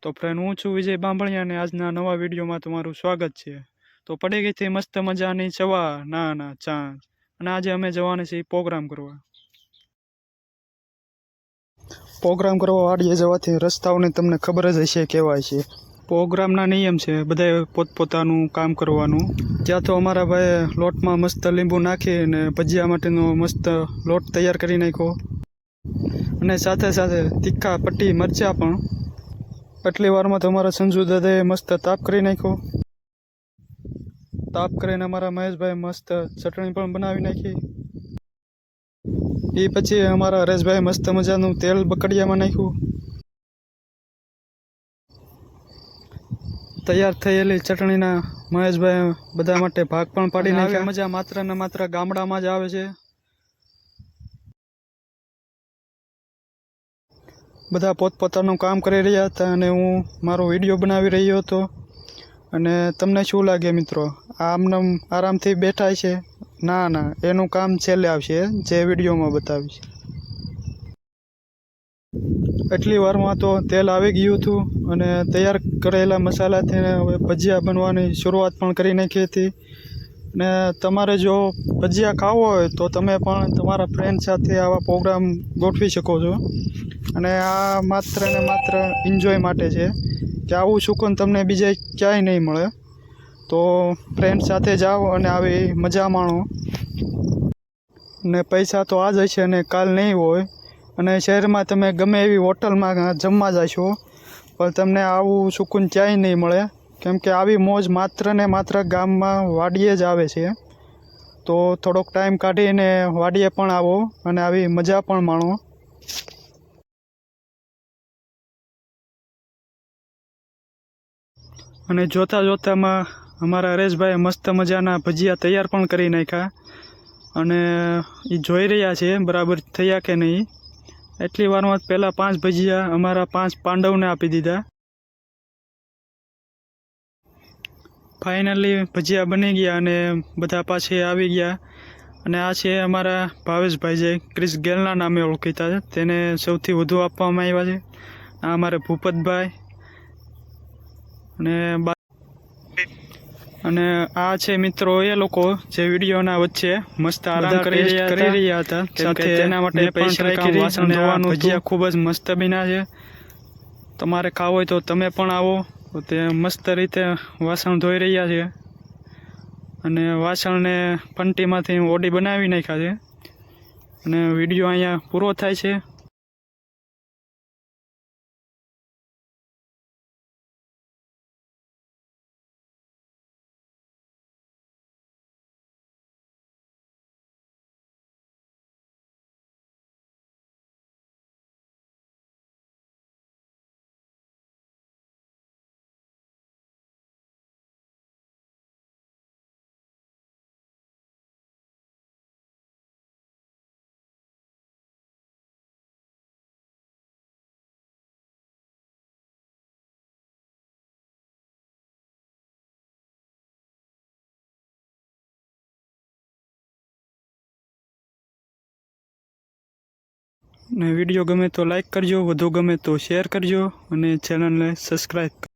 તો ફ્રેન્ડ હું છું વિજય બાંભણિયા અને આજના નવા વિડીયોમાં તમારું સ્વાગત છે। તો પડી ગઈ હતી મસ્ત મજાની સવાર ના ચાંદ અને આજે અમે જવાના છીએ પ્રોગ્રામ કરવા વાડીએ જવાથી રસ્તાઓની તમને ખબર જ હશે કેવાય છે। પ્રોગ્રામના નિયમ છે બધાએ પોતપોતાનું કામ કરવાનું। ત્યાં તો અમારા ભાઈએ લોટમાં મસ્ત લીંબુ નાખીને ભજીયા માટેનો મસ્ત લોટ તૈયાર કરી નાખ્યો અને સાથે સાથે તીખા પટ્ટી મરચાં પણ। એટલી વારમાં તો અમારા સંજુ દાદાએ મસ્ત તાપ કરી નાખ્યો। તાપ કરીને અમારા મહેશભાઈ મસ્ત ચટણી પણ બનાવી નાખી। એ પછી અમારા હરેશભાઈ મસ્ત મજાનું તેલ બકડિયામાં નાખ્યું। તૈયાર થયેલી ચટણીના મહેશભાઈ બધા માટે ભાગ પણ પાડી નાખ્યા। મજા માત્ર ને માત્ર ગામડામાં જ આવે છે। બધા પોતપોતાનું કામ કરી રહ્યા હતા અને હું મારો વિડીયો બનાવી રહ્યો હતો। અને તમને શું લાગે મિત્રો, આમનામ આરામથી બેઠા છે? ના એનું કામ છેલ્લે આવશે, જે વિડીયોમાં બતાવીશ। એટલી વારમાં તો તેલ આવી ગયું હતું અને તૈયાર કરેલા મસાલાથી હવે ભજીયા બનવાની શરૂઆત પણ કરી નાખી હતી। ને તમારે જો ભજીયા ખાવો હોય તો તમે પણ તમારા ફ્રેન્ડ સાથે આવા પ્રોગ્રામ ગોઠવી શકો છો। અને આ માત્ર ને માત્ર એન્જોય માટે છે કે આવું સુકૂન તમને બીજે ક્યાંય નહીં મળે। તો ફ્રેન્ડ સાથે જાઓ અને આવી મજા માણો। ને પૈસા તો આજ હશે અને કાલ નહીં હોય। અને શહેરમાં તમે ગમે એવી હોટલમાં જમવા જશો પણ તમને આવું સુકૂન ક્યાંય નહીં મળે, કેમ કે આવી મોજ માત્ર ને માત્ર ગામમાં વાડીએ જ આવે છે। તો થોડોક ટાઈમ કાઢીને વાડીએ પણ આવો અને આવી મજા પણ માણો। અને જોતા જોતામાં અમારા હરેશભાઈ મસ્ત મજાના ભજીયા તૈયાર પણ કરી નાખ્યા અને એ જોઈ રહ્યા છે બરાબર થયા કે નહીં। એટલી વારમાં પહેલાં 5 ભજીયા અમારા 5 પાંડવને આપી દીધા। ફાઇનલી ભજીયા બની ગયા અને બધા પાછે આવી ગયા। અને આ છે અમારા ભાવેશભાઈ, જે ક્રિસ ગેલના નામે ઓળખીતા છે, તેને સૌથી વધુ આપવામાં આવ્યા છે। આ અમારે ભૂપતભાઈ અને આ છે મિત્રો એ લોકો જે વિડીયોના વચ્ચે મસ્ત આરામ કરી રહ્યા હતા, સાથે તેના માટે પૈસા રાખી વાસણ ધોવાનું ભજીયા ખૂબ જ મસ્ત બન્યા છે। તમારે ખાવું હોય તો તમે પણ આવો। તો તે મસ્ત રીતે વાસણ ધોઈ રહ્યા છે અને વાસણને ફંટીમાંથી ઓડી બનાવી નાખ્યા છે। અને વિડીયો અહીંયા પૂરો થાય છે। ને વિડીયો ગમે તો લાઈક કરજો, વધુ ગમે તો શેર કરજો અને ચેનલને સબસ્ક્રાઈબ